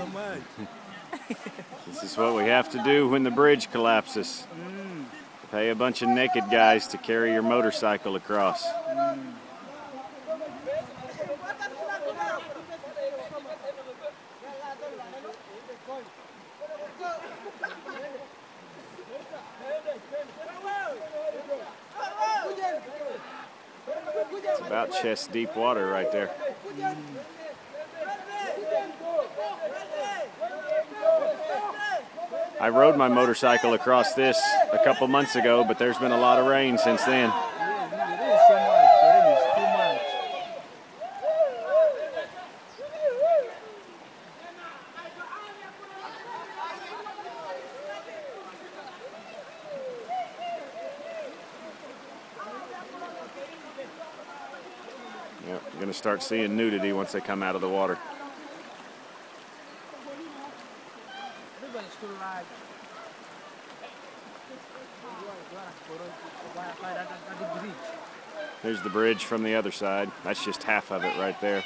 so much. This is what we have to do when the bridge collapses. Pay a bunch of naked guys to carry your motorcycle across. It's about chest deep water right there. I rode my motorcycle across this a couple months ago, but there's been a lot of rain since then. There is so much. The rain is too much. Yep, you're going to start seeing nudity once they come out of the water. Here's the bridge from the other side. That's just half of it right there.